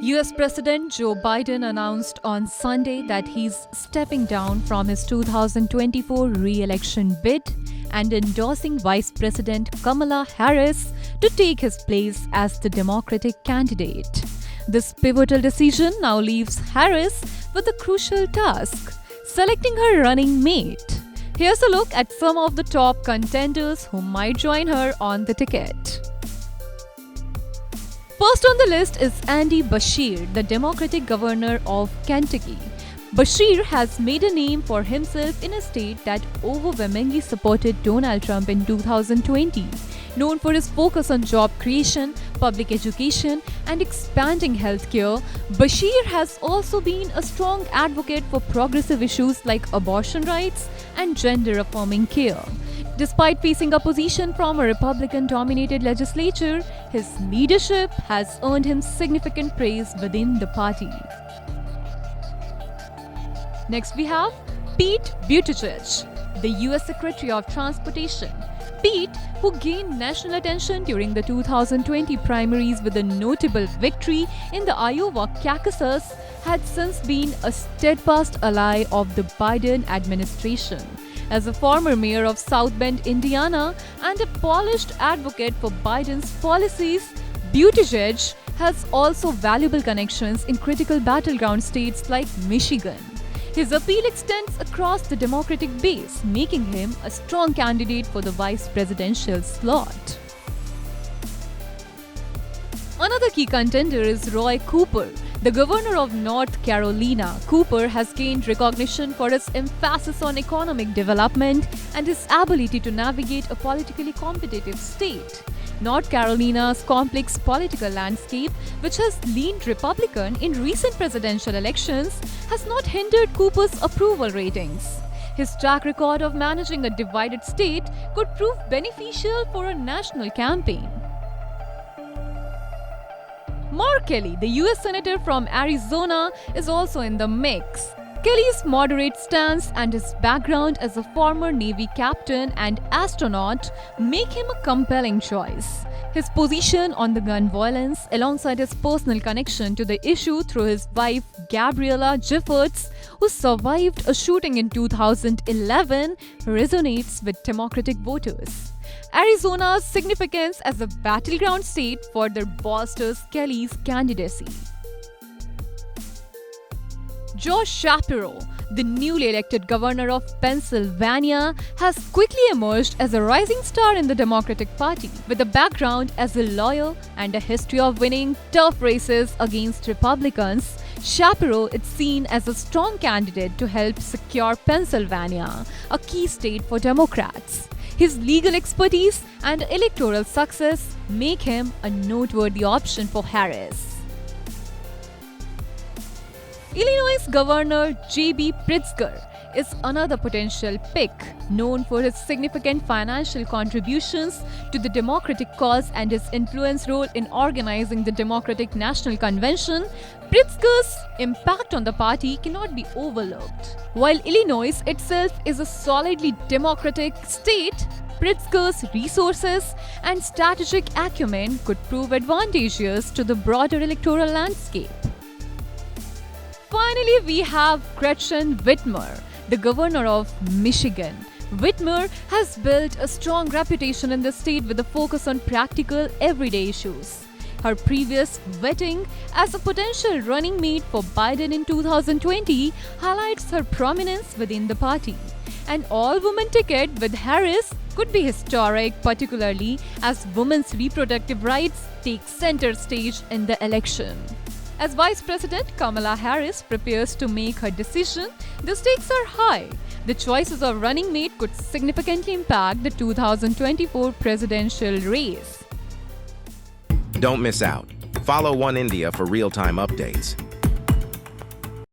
US President Joe Biden announced on Sunday that he's stepping down from his 2024 re-election bid and endorsing Vice President Kamala Harris to take his place as the Democratic candidate. This pivotal decision now leaves Harris with a crucial task: selecting her running mate. Here's a look at some of the top contenders who might join her on the ticket. First on the list is Andy Beshear, the Democratic governor of Kentucky. Beshear has made a name for himself in a state that overwhelmingly supported Donald Trump in 2020. Known for his focus on job creation, public education, and expanding healthcare, Beshear has also been a strong advocate for progressive issues like abortion rights and gender-affirming care. Despite facing opposition from a Republican-dominated legislature, his leadership has earned him significant praise within the party. Next we have Pete Buttigieg, the US Secretary of Transportation. Pete, who gained national attention during the 2020 primaries with a notable victory in the Iowa caucuses, had since been a steadfast ally of the Biden administration. As a former mayor of South Bend, Indiana, and a polished advocate for Biden's policies, Buttigieg has also valuable connections in critical battleground states like Michigan. His appeal extends across the Democratic base, making him a strong candidate for the vice presidential slot. Another key contender is Roy Cooper, the governor of North Carolina. Cooper has gained recognition for his emphasis on economic development and his ability to navigate a politically competitive state. North Carolina's complex political landscape, which has leaned Republican in recent presidential elections, has not hindered Cooper's approval ratings. His track record of managing a divided state could prove beneficial for a national campaign. Mark Kelly, the US Senator from Arizona, is also in the mix. Kelly's moderate stance and his background as a former Navy captain and astronaut make him a compelling choice. His position on the gun violence, alongside his personal connection to the issue through his wife Gabriella Giffords, who survived a shooting in 2011, resonates with Democratic voters. Arizona's significance as a battleground state further bolsters Kelly's candidacy. Josh Shapiro, the newly elected governor of Pennsylvania, has quickly emerged as a rising star in the Democratic Party. With a background as a lawyer and a history of winning tough races against Republicans, Shapiro is seen as a strong candidate to help secure Pennsylvania, a key state for Democrats. His legal expertise and electoral success make him a noteworthy option for Harris. Illinois Governor J.B. Pritzker is another potential pick. Known for his significant financial contributions to the Democratic cause and his influence role in organizing the Democratic National Convention, Pritzker's impact on the party cannot be overlooked. While Illinois itself is a solidly Democratic state, Pritzker's resources and strategic acumen could prove advantageous to the broader electoral landscape. Finally, we have Gretchen Whitmer, the governor of Michigan. Whitmer has built a strong reputation in the state with a focus on practical, everyday issues. Her previous vetting as a potential running mate for Biden in 2020 highlights her prominence within the party. An all-woman ticket with Harris could be historic, particularly as women's reproductive rights take center stage in the election. As Vice President Kamala Harris prepares to make her decision, the stakes are high. The choices of running mate could significantly impact the 2024 presidential race. Don't miss out. Follow One India for real-time updates.